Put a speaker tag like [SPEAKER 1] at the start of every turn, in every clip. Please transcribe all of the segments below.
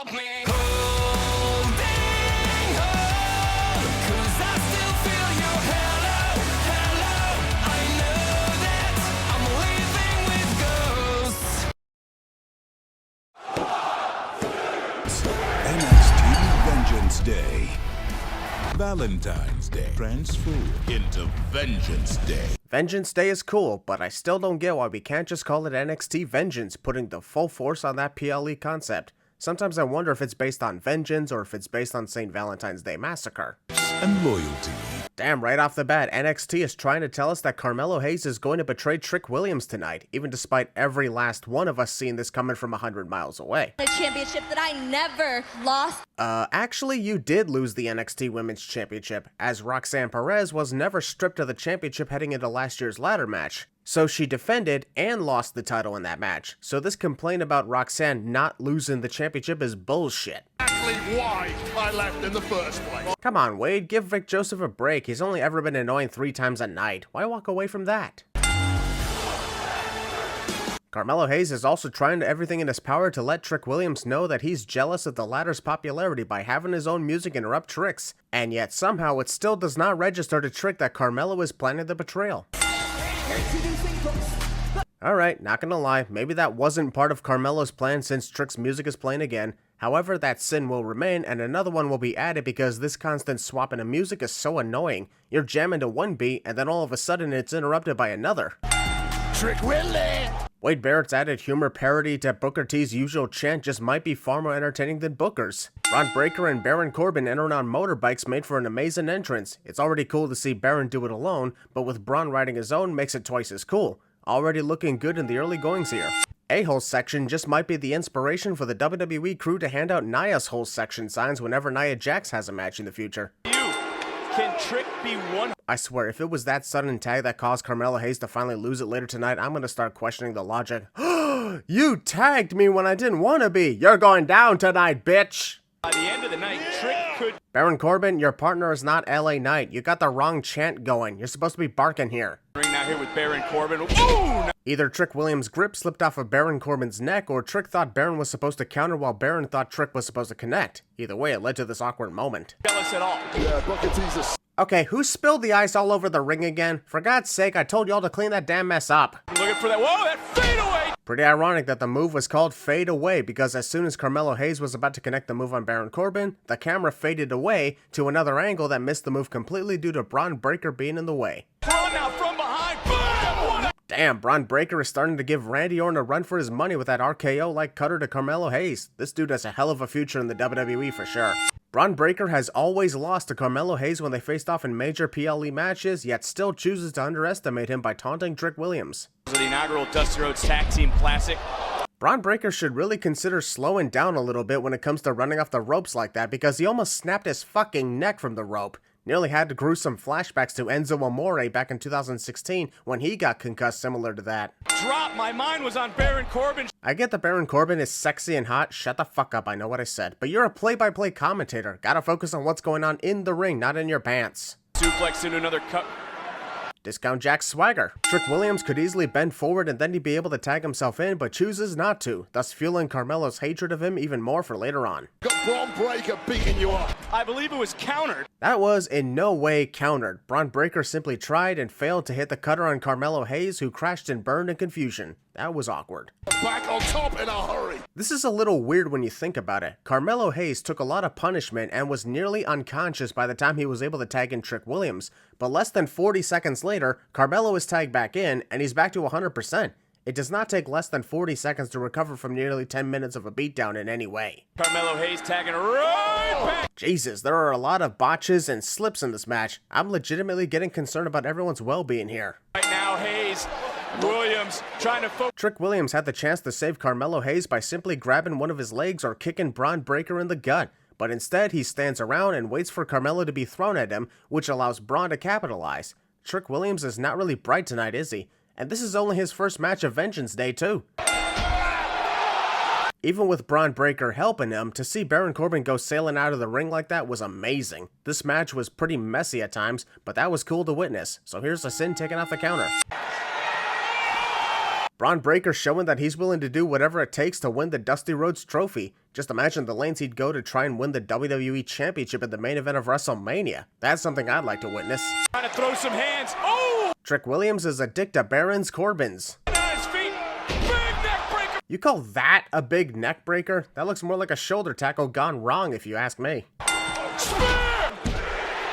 [SPEAKER 1] help me holding on, 'cause I still feel your hello, hello. I know that I'm living with ghosts.
[SPEAKER 2] NXT Vengeance Day. Valentine's Day transformed into Vengeance Day.
[SPEAKER 3] Vengeance Day is cool, but I still don't get why we can't just call it NXT Vengeance, putting the full force on that PLE concept. Sometimes I wonder if it's based on vengeance or if it's based on St. Valentine's Day Massacre.
[SPEAKER 2] And loyalty.
[SPEAKER 3] Damn, right off the bat, NXT is trying to tell us that Carmelo Hayes is going to betray Trick Williams tonight, even despite every last one of us seeing this coming from 100 miles away.
[SPEAKER 4] A championship that I never lost.
[SPEAKER 3] Actually, you did lose the NXT Women's Championship, as Roxanne Perez was never stripped of the championship heading into last year's ladder match. So she defended and lost the title in that match. So this complaint about Roxanne not losing the championship is bullshit.
[SPEAKER 5] Exactly why I left in the first place.
[SPEAKER 3] Come on, Wade, give Vic Joseph a break. He's only ever been annoying 3 times a night. Why walk away from that? Carmelo Hayes is also trying to everything in his power to let Trick Williams know that he's jealous of the latter's popularity by having his own music interrupt Trick's, and yet somehow it still does not register to Trick that Carmelo is planning the betrayal. Alright, not gonna lie, maybe that wasn't part of Carmelo's plan since Trick's music is playing again. However, that sin will remain and another one will be added because this constant swapping of music is so annoying. You're jamming to one beat and then all of a sudden it's interrupted by another.
[SPEAKER 5] Trick Willie!
[SPEAKER 3] Wade Barrett's added humor parody to Booker T's usual chant just might be far more entertaining than Booker's. Ron Breakker and Baron Corbin entering on motorbikes made for an amazing entrance. It's already cool to see Baron do it alone, but with Braun riding his own makes it twice as cool. Already looking good in the early goings here. A-hole section just might be the inspiration for the WWE crew to hand out Nia's hole section signs whenever Nia Jax has a match in the future.
[SPEAKER 6] Can Trick be one?
[SPEAKER 3] I swear, if it was that sudden tag that caused Carmelo Hayes to finally lose it later tonight, I'm gonna start questioning the logic. You tagged me when I didn't want to be! You're going down tonight, bitch!
[SPEAKER 6] By the end of the night, Trick could...
[SPEAKER 3] Baron Corbin, your partner is not LA Knight. You got the wrong chant going. You're supposed to be barking here.
[SPEAKER 6] Ring now here with Baron Corbin. Ooh!
[SPEAKER 3] Either Trick Williams' grip slipped off of Baron Corbin's neck, or Trick thought Baron was supposed to counter while Baron thought Trick was supposed to connect. Either way, it led to this awkward moment.
[SPEAKER 6] Jealous at all.
[SPEAKER 5] Yeah, Booker T's a
[SPEAKER 3] Okay, who spilled the ice all over the ring again? For God's sake, I told y'all to clean that damn mess up.
[SPEAKER 6] I'm looking for that. Whoa, that fadeaway!
[SPEAKER 3] Pretty ironic that the move was called Fade Away, because as soon as Carmelo Hayes was about to connect the move on Baron Corbin, the camera faded away to another angle that missed the move completely due to Braun Breaker being in the way.
[SPEAKER 6] Braun now from behind. Bam! What a...
[SPEAKER 3] Damn, Braun Breaker is starting to give Randy Orton a run for his money with that RKO-like cutter to Carmelo Hayes. This dude has a hell of a future in the WWE for sure. Braun Breaker has always lost to Carmelo Hayes when they faced off in major PLE matches, yet still chooses to underestimate him by taunting Trick Williams.
[SPEAKER 6] The inaugural Dusty Rhodes Tag Team Classic.
[SPEAKER 3] Braun Breaker should really consider slowing down a little bit when it comes to running off the ropes like that, because he almost snapped his fucking neck from the rope. Nearly had gruesome flashbacks to Enzo Amore back in 2016 when he got concussed similar to that.
[SPEAKER 6] Drop. My mind was on Baron Corbin.
[SPEAKER 3] I get that Baron Corbin is sexy and hot. Shut the fuck up, I know what I said. But you're a play-by-play commentator. Gotta focus on what's going on in the ring, not in your pants.
[SPEAKER 6] Suplex into another cut.
[SPEAKER 3] Discount Jack's swagger. Trick Williams could easily bend forward and then he'd be able to tag himself in, but chooses not to, thus fueling Carmelo's hatred of him even more for later on.
[SPEAKER 5] got Braun Breaker beating you up.
[SPEAKER 6] I believe it was countered.
[SPEAKER 3] That was in no way countered. Braun Breaker simply tried and failed to hit the cutter on Carmelo Hayes, who crashed and burned in confusion. That was awkward.
[SPEAKER 5] Back on top in a hurry.
[SPEAKER 3] This is a little weird when you think about it. Carmelo Hayes took a lot of punishment and was nearly unconscious by the time he was able to tag in Trick Williams, but less than 40 seconds later, Carmelo is tagged back in and he's back to 100%. It does not take less than 40 seconds to recover from nearly 10 minutes of a beatdown in any way.
[SPEAKER 6] Carmelo Hayes tagging right back.
[SPEAKER 3] Jesus, there are a lot of botches and slips in this match. I'm legitimately getting concerned about everyone's well-being here.
[SPEAKER 6] Right now, Hayes, Williams trying to focus.
[SPEAKER 3] Trick Williams had the chance to save Carmelo Hayes by simply grabbing one of his legs or kicking Braun Breaker in the gut, but instead he stands around and waits for Carmelo to be thrown at him, which allows Braun to capitalize. Trick Williams is not really bright tonight, is he? And this is only his first match of Vengeance Day, too. Even with Braun Breaker helping him, to see Baron Corbin go sailing out of the ring like that was amazing. This match was pretty messy at times, but that was cool to witness. So here's the Sin taken off the counter. Braun Breaker showing that he's willing to do whatever it takes to win the Dusty Rhodes Trophy. Just imagine the lanes he'd go to try and win the WWE Championship in the main event of WrestleMania. That's something I'd like to witness.
[SPEAKER 6] Trying to throw some hands. Oh!
[SPEAKER 3] Trick Williams is a dick to Baron's Corbin's.
[SPEAKER 6] On his feet. Big neck breaker.
[SPEAKER 3] You call that a big neck breaker? That looks more like a shoulder tackle gone wrong if you ask me.
[SPEAKER 6] Spear!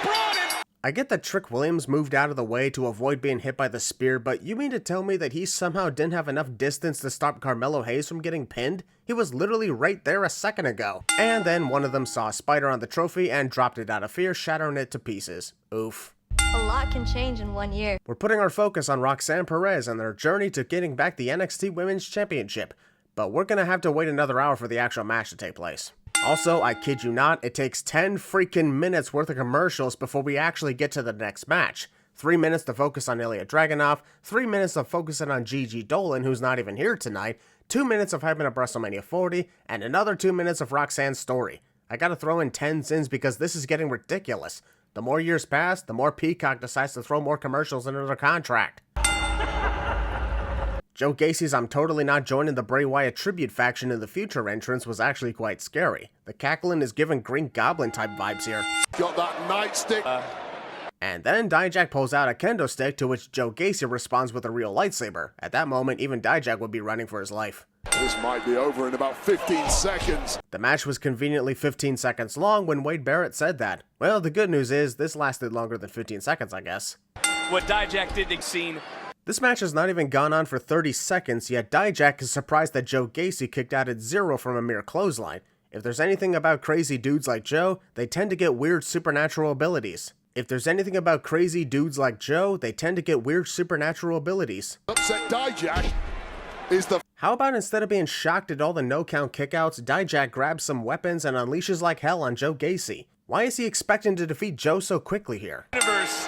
[SPEAKER 6] Brought him.
[SPEAKER 3] I get that Trick Williams moved out of the way to avoid being hit by the spear, but you mean to tell me that he somehow didn't have enough distance to stop Carmelo Hayes from getting pinned? He was literally right there a second ago. And then one of them saw a spider on the trophy and dropped it out of fear, shattering it to pieces. Oof.
[SPEAKER 4] A lot can change in 1 year.
[SPEAKER 3] We're putting our focus on Roxanne Perez and their journey to getting back the NXT Women's Championship, but we're gonna have to wait another hour for the actual match to take place. Also, I kid you not, it takes 10 freaking minutes worth of commercials before we actually get to the next match. 3 minutes to focus on Ilya Dragunov, 3 minutes of focusing on Gigi Dolan, who's not even here tonight, 2 minutes of hyping up WrestleMania 40, and another 2 minutes of Roxanne's story. I gotta throw in 10 sins because this is getting ridiculous. The more years pass, the more Peacock decides to throw more commercials into their contract. Joe Gacy's "I'm totally not joining the Bray Wyatt tribute faction in the future" entrance was actually quite scary. The cackling is giving Green Goblin type vibes here.
[SPEAKER 5] Got that nightstick.
[SPEAKER 3] And then Djack pulls out a kendo stick, to which Joe Gacy responds with a real lightsaber. At that moment, even Djack would be running for his life.
[SPEAKER 5] This might be over in about 15 seconds.
[SPEAKER 3] The match was conveniently 15 seconds long when Wade Barrett said that. Well, the good news is, this lasted longer than 15 seconds, I guess.
[SPEAKER 6] What Djack did to scene.
[SPEAKER 3] This match has not even gone on for 30 seconds, yet Djack is surprised that Joe Gacy kicked out at 0 from a mere clothesline. If there's anything about crazy dudes like Joe, they tend to get weird supernatural abilities. Upset
[SPEAKER 5] Djack is the...
[SPEAKER 3] How about instead of being shocked at all the no-count kickouts, Djack grabs some weapons and unleashes like hell on Joe Gacy? Why is he expecting to defeat Joe so quickly here?
[SPEAKER 6] Universe.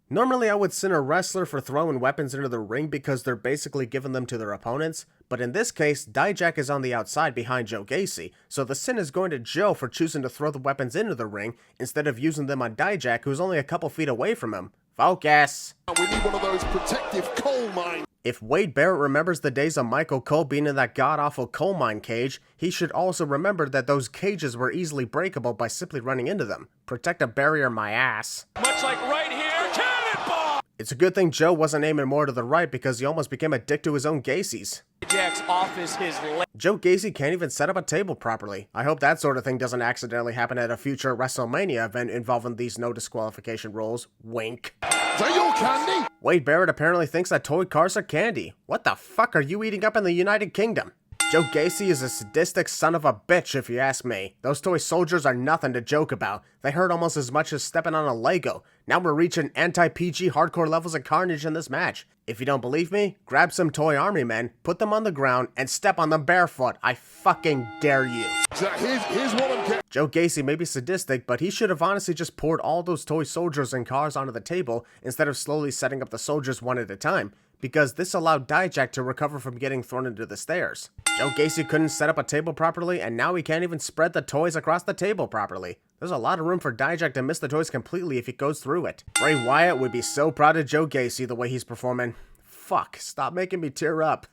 [SPEAKER 3] Normally I would sin a wrestler for throwing weapons into the ring because they're basically giving them to their opponents, but in this case, Djack is on the outside behind Joe Gacy, so the sin is going to Joe for choosing to throw the weapons into the ring instead of using them on Djack, who's only a couple feet away from him. Focus!
[SPEAKER 5] We need one of those protective coal mines.
[SPEAKER 3] If Wade Barrett remembers the days of Michael Cole being in that god-awful coal mine cage, he should also remember that those cages were easily breakable by simply running into them. Protect a barrier, my ass.
[SPEAKER 6] Much like right here. Cannonball.
[SPEAKER 3] It's a good thing Joe wasn't aiming more to the right because he almost became a dick to his own Gacy's.
[SPEAKER 6] Jack's office, his leg.
[SPEAKER 3] Joe Gacy can't even set up a table properly. I hope that sort of thing doesn't accidentally happen at a future WrestleMania event involving these no disqualification rules. Wink.
[SPEAKER 5] Is that your candy?
[SPEAKER 3] Wade Barrett apparently thinks that toy cars are candy. What the fuck are you eating up in the United Kingdom? Joe Gacy is a sadistic son of a bitch if you ask me. Those toy soldiers are nothing to joke about. They hurt almost as much as stepping on a Lego. Now we're reaching anti-PG hardcore levels of carnage in this match. If you don't believe me, grab some toy army men, put them on the ground, and step on them barefoot. I fucking dare you.
[SPEAKER 5] Here's what I'm getting.
[SPEAKER 3] Joe Gacy may be sadistic, but he should have honestly just poured all those toy soldiers and cars onto the table instead of slowly setting up the soldiers one at a time, because this allowed Djack to recover from getting thrown into the stairs. Joe Gacy couldn't set up a table properly, and now he can't even spread the toys across the table properly. There's a lot of room for Djack to miss the toys completely if he goes through it. Bray Wyatt would be so proud of Joe Gacy the way he's performing. Fuck, stop making me tear up.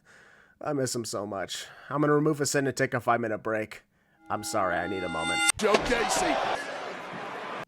[SPEAKER 3] I miss him so much. I'm gonna remove a sin and take a 5-minute break. I'm sorry, I need a moment.
[SPEAKER 5] Joe Gacy.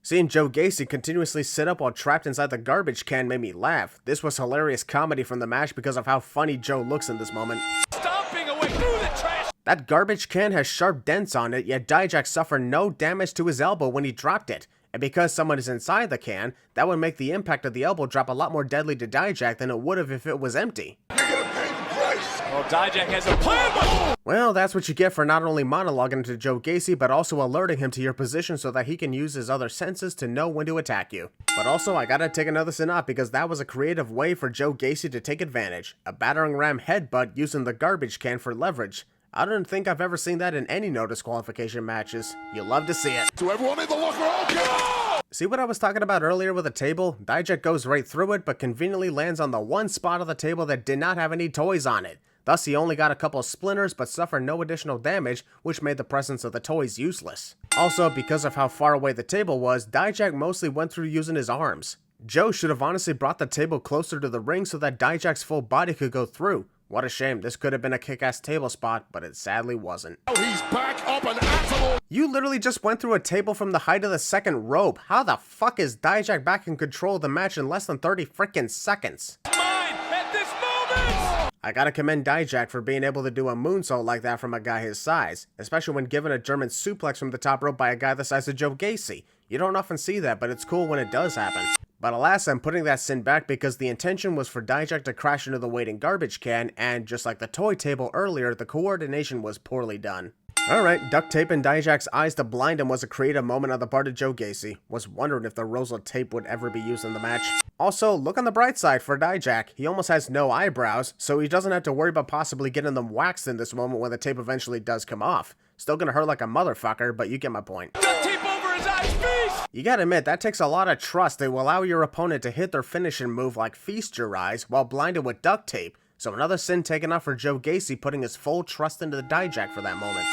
[SPEAKER 3] Seeing Joe Gacy continuously sit up while trapped inside the garbage can made me laugh. This was hilarious comedy from the match because of how funny Joe looks in this moment.
[SPEAKER 6] Stomping away through the trash.
[SPEAKER 3] That garbage can has sharp dents on it, yet Djack suffered no damage to his elbow when he dropped it. And because someone is inside the can, that would make the impact of the elbow drop a lot more deadly to Djack than it would have if it was empty.
[SPEAKER 6] Well, Djack has a plan.
[SPEAKER 3] Well, that's what you get for not only monologuing to Joe Gacy, but also alerting him to your position so that he can use his other senses to know when to attack you. But also, I gotta take another sin off because that was a creative way for Joe Gacy to take advantage. A battering ram headbutt using the garbage can for leverage. I don't think I've ever seen that in any no disqualification matches. You'll love to see it.
[SPEAKER 5] To everyone in the locker room, go!
[SPEAKER 3] See what I was talking about earlier with the table? Djack goes right through it, but conveniently lands on the one spot of the table that did not have any toys on it. Thus, he only got a couple of splinters but suffered no additional damage, which made the presence of the toys useless. Also, because of how far away the table was, Djack mostly went through using his arms. Joe should have honestly brought the table closer to the ring so that Djack's full body could go through. What a shame, this could have been a kick-ass table spot, but it sadly wasn't.
[SPEAKER 5] Oh, he's back up and at him.
[SPEAKER 3] You literally just went through a table from the height of the second rope. How the fuck is Djack back in control of the match in less than 30 freaking seconds?
[SPEAKER 6] Mine at this moment.
[SPEAKER 3] I gotta commend Djack for being able to do a moonsault like that from a guy his size, especially when given a German suplex from the top rope by a guy the size of Joe Gacy. You don't often see that, but it's cool when it does happen. But alas, I'm putting that sin back because the intention was for Djack to crash into the waiting garbage can, and just like the toy table earlier, the coordination was poorly done. Alright, duct tape in Djack's eyes to blind him was a creative moment on the part of Joe Gacy. Was wondering if the Rosa tape would ever be used in the match. Also, look on the bright side for Djack. He almost has no eyebrows, so he doesn't have to worry about possibly getting them waxed in this moment when the tape eventually does come off. Still gonna hurt like a motherfucker, but you get my point.
[SPEAKER 6] Duct tape over his eyes, feast.
[SPEAKER 3] You gotta admit, that takes a lot of trust to allow your opponent to hit their finishing move like feast your eyes while blinded with duct tape. So another sin taken off for Joe Gacy, putting his full trust into the Djack for that moment.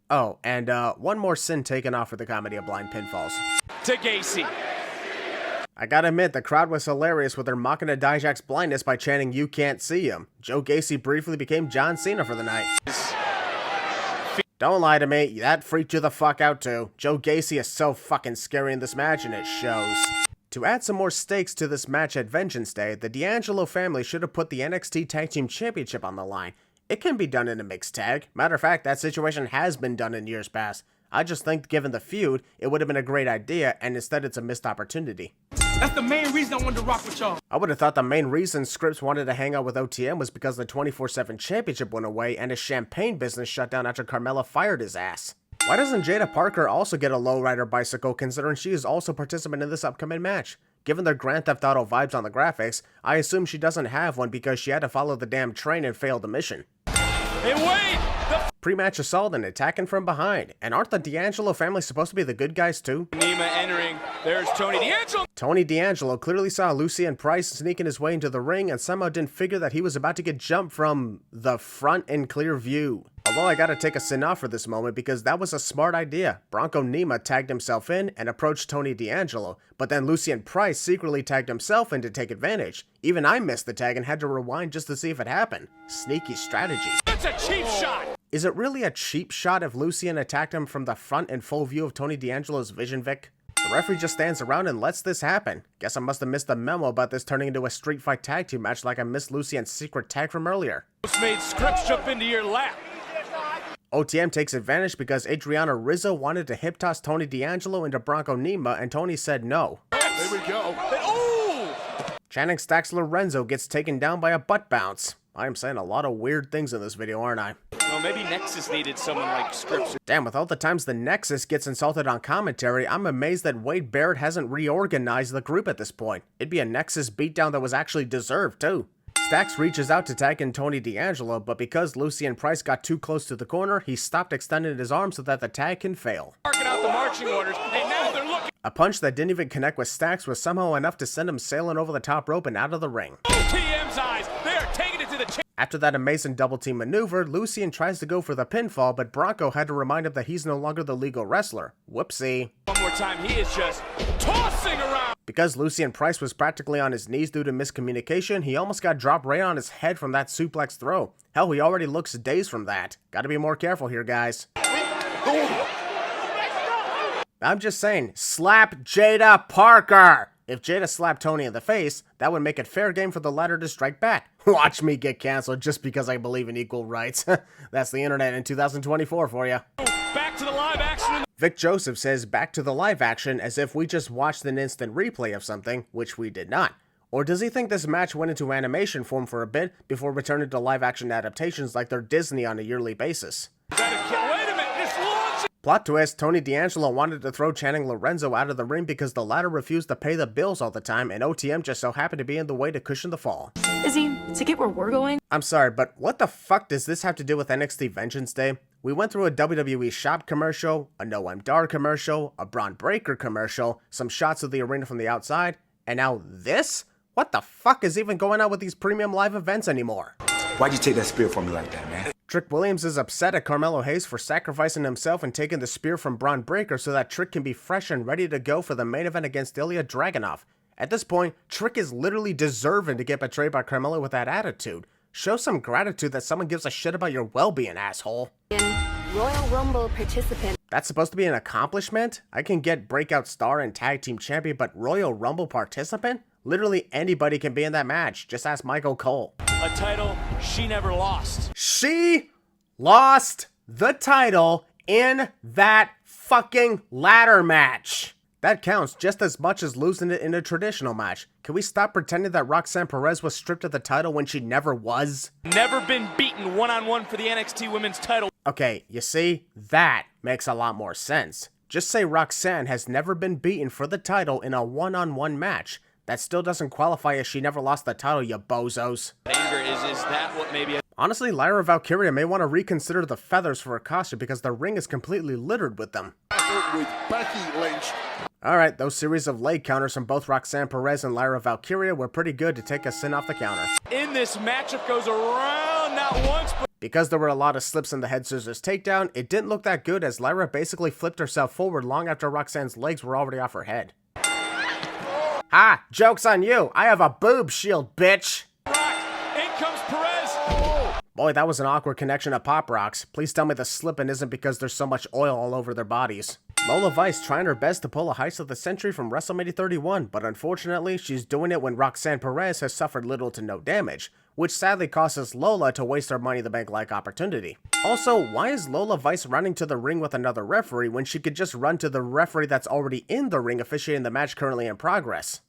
[SPEAKER 3] Oh, and one more sin taken off for the comedy of blind pinfalls.
[SPEAKER 6] To Gacy.
[SPEAKER 3] I gotta admit, the crowd was hilarious with their mocking of Djack's blindness by chanting, "You can't see him." Joe Gacy briefly became John Cena for the night. Don't lie to me, that freaked you the fuck out too. Joe Gacy is so fucking scary in this match, and it shows. To add some more stakes to this match at Vengeance Day, the D'Angelo family should have put the NXT Tag Team Championship on the line. It can be done in a mixed tag. Matter of fact, that situation has been done in years past. I just think given the feud, it would have been a great idea, and instead it's a missed opportunity.
[SPEAKER 7] That's the main reason I wanted to rock with y'all.
[SPEAKER 3] I would have thought the main reason Scripps wanted to hang out with OTM was because the 24/7 championship went away and his champagne business shut down after Carmelo fired his ass. Why doesn't Jada Parker also get a lowrider bicycle considering she is also a participant in this upcoming match? Given the Grand Theft Auto vibes on the graphics, I assume she doesn't have one because she had to follow the damn train and failed the mission.
[SPEAKER 6] Hey, wait!
[SPEAKER 3] Pre-match assault and attacking from behind. And aren't the D'Angelo family supposed to be the good guys too?
[SPEAKER 6] Nima entering. There's Tony D'Angelo.
[SPEAKER 3] Tony D'Angelo clearly saw Lucien Price sneaking his way into the ring and somehow didn't figure that he was about to get jumped from the front in clear view. Although I gotta take a sin off for this moment because that was a smart idea. Bronco Nima tagged himself in and approached Tony D'Angelo, but then Lucien Price secretly tagged himself in to take advantage. Even I missed the tag and had to rewind just to see if it happened. Sneaky strategy.
[SPEAKER 6] That's a cheap shot.
[SPEAKER 3] Is it really a cheap shot if Lucien attacked him from the front in full view of Tony D'Angelo's vision, Vic? The referee just stands around and lets this happen. Guess I must have missed the memo about this turning into a street fight tag team match like I missed Lucien's secret tag from earlier.
[SPEAKER 6] Just made Scripps jump into your lap.
[SPEAKER 3] OTM takes advantage because Adriana Rizzo wanted to hip toss Tony D'Angelo into Bronco Nima and Tony said no.
[SPEAKER 5] Here we go.
[SPEAKER 6] Oh!
[SPEAKER 3] Channing Stacks Lorenzo gets taken down by a butt bounce. I am saying a lot of weird things in this video, aren't I?
[SPEAKER 6] Well, maybe Nexus needed someone like Scripps.
[SPEAKER 3] Damn, with all the times the Nexus gets insulted on commentary, I'm amazed that Wade Barrett hasn't reorganized the group at this point. It'd be a Nexus beatdown that was actually deserved, too. Stacks reaches out to tag in Tony D'Angelo, but because Lucien Price got too close to the corner, he stopped extending his arm so that the tag can fail.
[SPEAKER 6] Marking out the marching orders, and now they're looking.
[SPEAKER 3] A punch that didn't even connect with Stacks was somehow enough to send him sailing over the top rope and out of the ring.
[SPEAKER 6] OTM's eyes. They are taking it to the chin.
[SPEAKER 3] After that amazing double team maneuver, Lucien tries to go for the pinfall, but Bronco had to remind him that he's no longer the legal wrestler. Whoopsie.
[SPEAKER 6] One more time, he is just tossing around.
[SPEAKER 3] Because Lucien Price was practically on his knees due to miscommunication, he almost got dropped right on his head from that suplex throw. Hell, he already looks dazed from that. Gotta be more careful here, guys. I'm just saying, slap Jada Parker! If Jada slapped Tony in the face, that would make it fair game for the latter to strike back. Watch me get canceled just because I believe in equal rights. That's the internet in 2024 for you.
[SPEAKER 6] Back to the live action.
[SPEAKER 3] Vic Joseph says back to the live action as if we just watched an instant replay of something, which we did not. Or does he think this match went into animation form for a bit before returning to live action adaptations like they're Disney on a yearly basis?
[SPEAKER 6] Wait a minute, this launch.
[SPEAKER 3] Plot twist, Tony D'Angelo wanted to throw Channing Lorenzo out of the ring because the latter refused to pay the bills all the time and OTM just so happened to be in the way to cushion the fall.
[SPEAKER 8] Is he to get where we're going?
[SPEAKER 3] I'm sorry, but what the fuck does this have to do with NXT Vengeance Day? We went through a WWE shop commercial, a Noam Dar commercial, a Braun Breaker commercial, some shots of the arena from the outside, and now this? What the fuck is even going on with these premium live events anymore?
[SPEAKER 9] Why'd you take that spear from me like that, man?
[SPEAKER 3] Trick Williams is upset at Carmelo Hayes for sacrificing himself and taking the spear from Braun Breaker so that Trick can be fresh and ready to go for the main event against Ilya Dragunov. At this point, Trick is literally deserving to get betrayed by Carmelo with that attitude. Show some gratitude that someone gives a shit about your well-being, asshole.
[SPEAKER 8] Royal Rumble participant.
[SPEAKER 3] That's supposed to be an accomplishment? I can get Breakout Star and Tag Team Champion, but Royal Rumble participant? Literally anybody can be in that match. Just ask Michael Cole.
[SPEAKER 6] A title she never lost.
[SPEAKER 3] She lost the title in that fucking ladder match. That counts just as much as losing it in a traditional match. Can we stop pretending that Roxanne Perez was stripped of the title when she never was?
[SPEAKER 6] Never been beaten one-on-one for the NXT Women's title.
[SPEAKER 3] Okay, you see, that makes a lot more sense. Just say Roxanne has never been beaten for the title in a one-on-one match. That still doesn't qualify as she never lost the title, you bozos.
[SPEAKER 6] Anger is that what maybe...
[SPEAKER 3] Honestly, Lyra Valkyria may want to reconsider the feathers for her costume because the ring is completely littered with them.
[SPEAKER 5] With Becky Lynch.
[SPEAKER 3] Alright, those series of leg counters from both Roxanne Perez and Lyra Valkyria were pretty good to take a sin off the counter.
[SPEAKER 6] In this matchup goes around not once but...
[SPEAKER 3] Because there were a lot of slips in the head scissors takedown, it didn't look that good as Lyra basically flipped herself forward long after Roxanne's legs were already off her head. Ah, joke's on you. I have a boob shield, bitch.
[SPEAKER 6] In comes Perez.
[SPEAKER 3] Boy, that was an awkward connection of Pop Rocks. Please tell me the slipping isn't because there's so much oil all over their bodies. Lola Vice trying her best to pull a heist of the century from WrestleMania 31, but unfortunately, she's doing it when Roxanne Perez has suffered little to no damage, which sadly causes Lola to waste her Money in the Bank-like opportunity. Also, why is Lola Vice running to the ring with another referee when she could just run to the referee that's already in the ring officiating the match currently in progress?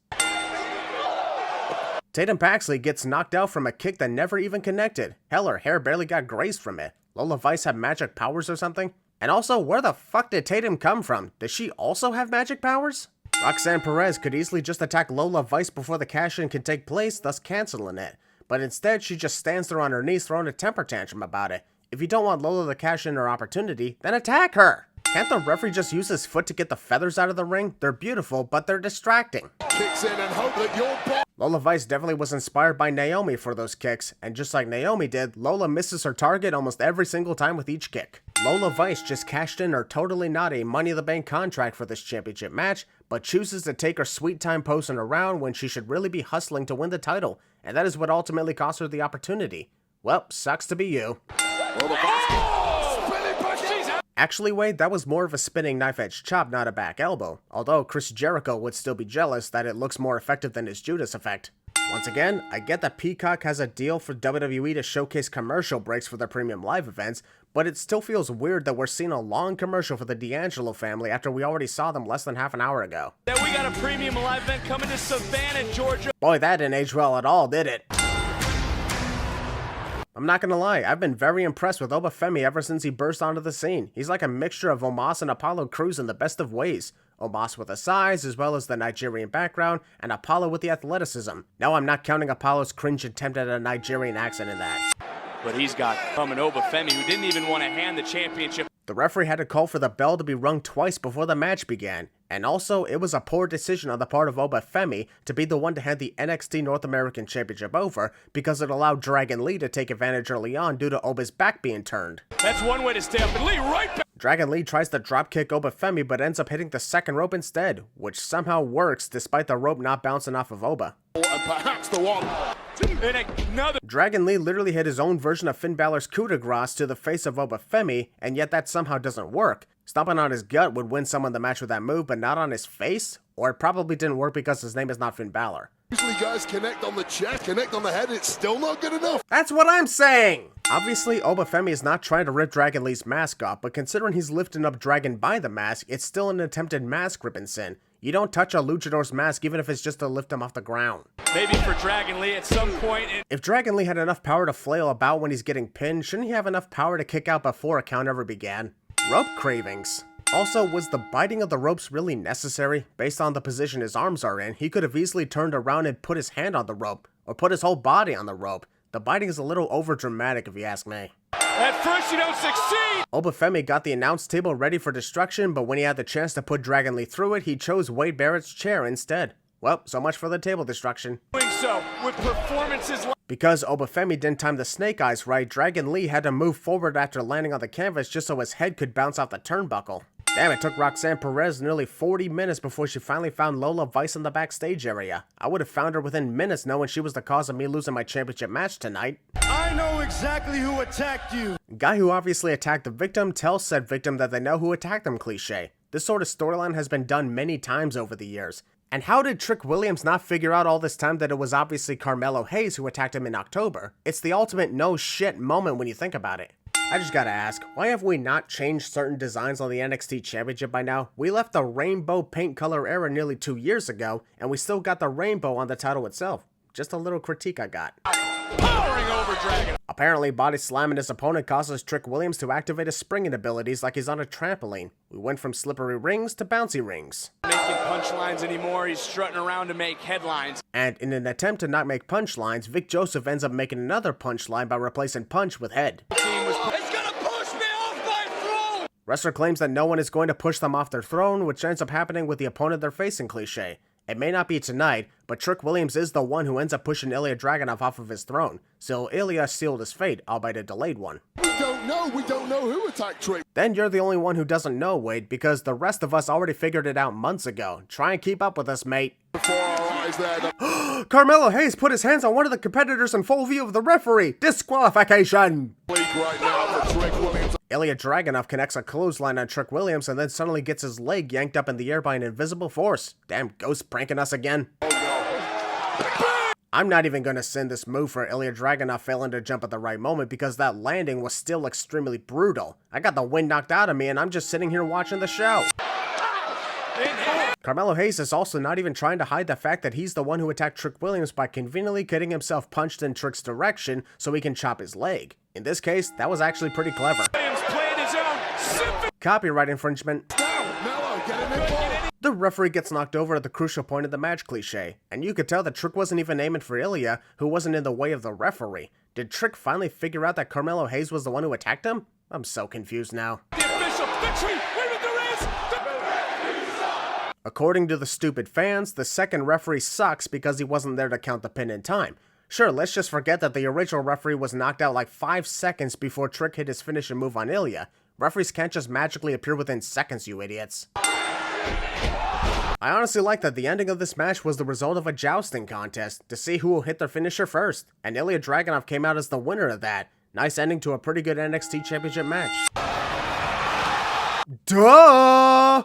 [SPEAKER 3] Tatum Paxley gets knocked out from a kick that never even connected. Hell, her hair barely got grazed from it. Lola Vice have magic powers or something? And also, where the fuck did Tatum come from? Does she also have magic powers? Roxanne Perez could easily just attack Lola Vice before the cash-in can take place, thus canceling it. But instead, she just stands there on her knees throwing a temper tantrum about it. If you don't want Lola to cash in her opportunity, then attack her! Can't the referee just use his foot to get the feathers out of the ring? They're beautiful, but they're distracting.
[SPEAKER 5] Kicks in and hope that your
[SPEAKER 3] Lola Vice definitely was inspired by Naomi for those kicks, and just like Naomi did, Lola misses her target almost every single time with each kick. Lola Vice just cashed in her totally not a Money in the Bank contract for this championship match, but chooses to take her sweet time posing around when she should really be hustling to win the title, and that is what ultimately cost her the opportunity. Well, sucks to be you. Actually, Wade, that was more of a spinning knife-edge chop, not a back elbow, although Chris Jericho would still be jealous that it looks more effective than his Judas effect. Once again, I get that Peacock has a deal for WWE to showcase commercial breaks for their premium live events, but it still feels weird that we're seeing a long commercial for the D'Angelo family after we already saw them less than half an hour ago.
[SPEAKER 6] Then we got a premium live event coming to Savannah, Georgia.
[SPEAKER 3] Boy, that didn't age well at all, did it? I'm not gonna lie, I've been very impressed with Obafemi ever since he burst onto the scene. He's like a mixture of Omos and Apollo Crews in the best of ways. Omos with the size, as well as the Nigerian background, and Apollo with the athleticism. No, I'm not counting Apollo's cringe attempt at a Nigerian accent in that.
[SPEAKER 6] But he's got from an Obafemi who didn't even want to hand the championship.
[SPEAKER 3] The referee had to call for the bell to be rung twice before the match began, and also it was a poor decision on the part of Obafemi to be the one to hand the NXT North American Championship over because it allowed Dragon Lee to take advantage early on due to Oba's back being turned.
[SPEAKER 6] That's one way to stay up and Lee right back.
[SPEAKER 3] Dragon Lee tries to dropkick Obafemi but ends up hitting the second rope instead, which somehow works despite the rope not bouncing off of Oba.
[SPEAKER 5] and perhaps the one.
[SPEAKER 6] And another.
[SPEAKER 3] Dragon Lee literally hit his own version of Finn Balor's coup de grace to the face of Obafemi, and yet that somehow doesn't work. Stomping on his gut would win someone the match with that move, but not on his face? Or it probably didn't work because his name is not Finn Balor.
[SPEAKER 5] Usually guys connect on the chest, connect on the head, it's still not good enough.
[SPEAKER 3] That's what I'm saying! Obviously, Obafemi is not trying to rip Dragon Lee's mask off, but considering he's lifting up Dragon by the mask, it's still an attempted mask ripping sin. You don't touch a luchador's mask even if it's just to lift him off the ground.
[SPEAKER 6] Maybe for Dragon Lee at some point.
[SPEAKER 3] If Dragon Lee had enough power to flail about when he's getting pinned, shouldn't he have enough power to kick out before a count ever began? Rope cravings. Also, was the biting of the ropes really necessary? Based on the position his arms are in, he could have easily turned around and put his hand on the rope, or put his whole body on the rope. The biting is a little over-dramatic if you ask me.
[SPEAKER 6] At first you don't succeed!
[SPEAKER 3] Obafemi got the announce table ready for destruction, but when he had the chance to put Dragon Lee through it, he chose Wade Barrett's chair instead. Well, so much for the table destruction.
[SPEAKER 6] Doing so with performances like...
[SPEAKER 3] Because Obafemi didn't time the snake eyes right, Dragon Lee had to move forward after landing on the canvas just so his head could bounce off the turnbuckle. Damn, it took Roxanne Perez nearly 40 minutes before she finally found Lola Vice in the backstage area. I would have found her within minutes knowing she was the cause of me losing my championship match tonight.
[SPEAKER 10] I know exactly who attacked you.
[SPEAKER 3] Guy who obviously attacked the victim tells said victim that they know who attacked them cliche. This sort of storyline has been done many times over the years. And how did Trick Williams not figure out all this time that it was obviously Carmelo Hayes who attacked him in October? It's the ultimate no shit moment when you think about it. I just gotta ask, why have we not changed certain designs on the NXT Championship by now? We left the rainbow paint color era nearly 2 years ago, and we still got the rainbow on the title itself. Just a little critique I got.
[SPEAKER 6] Powering over Dragon.
[SPEAKER 3] Apparently, body slamming his opponent causes Trick Williams to activate his springing abilities like he's on a trampoline. We went from slippery rings to bouncy rings.
[SPEAKER 6] Making punchlines anymore, he's strutting around to make headlines.
[SPEAKER 3] And in an attempt to not make punchlines, Vic Joseph ends up making another punchline by replacing punch with head.
[SPEAKER 6] It's gonna push me off my throne!
[SPEAKER 3] Wrestler claims that no one is going to push them off their throne, which ends up happening with the opponent they're facing cliche. It may not be tonight, but Trick Williams is the one who ends up pushing Ilya Dragunov off of his throne, so Ilya sealed his fate, albeit a delayed one.
[SPEAKER 5] We don't know who attacked Trick.
[SPEAKER 3] Then you're the only one who doesn't know, Wade, because the rest of us already figured it out months ago. Try and keep up with us, mate.
[SPEAKER 5] Before our eyes there,
[SPEAKER 3] Carmelo Hayes put his hands on one of the competitors in full view of the referee. Disqualification!
[SPEAKER 5] league right now for Trick Williams.
[SPEAKER 3] Ilya Dragunov connects a clothesline on Trick Williams and then suddenly gets his leg yanked up in the air by an invisible force. Damn, Ghost pranking us again. I'm not even going to send this move for Ilya Dragunov failing to jump at the right moment because that landing was still extremely brutal. I got the wind knocked out of me and I'm just sitting here watching the show. Carmelo Hayes is also not even trying to hide the fact that he's the one who attacked Trick Williams by conveniently getting himself punched in Trick's direction so he can chop his leg. In this case, that was actually pretty clever. Copyright infringement.
[SPEAKER 5] Mello, get in there, ball.
[SPEAKER 3] The referee gets knocked over at the crucial point of the match cliche, and you could tell that Trick wasn't even aiming for Ilya, who wasn't in the way of the referee. Did Trick finally figure out that Carmelo Hayes was the one who attacked him? I'm so confused now. According to the stupid fans, the second referee sucks because he wasn't there to count the pin in time. Sure, let's just forget that the original referee was knocked out like 5 seconds before Trick hit his finishing move on Ilya. Referees can't just magically appear within seconds, you idiots. I honestly like that the ending of this match was the result of a jousting contest to see who will hit their finisher first, and Ilya Dragunov came out as the winner of that. Nice ending to a pretty good NXT Championship match. Duh!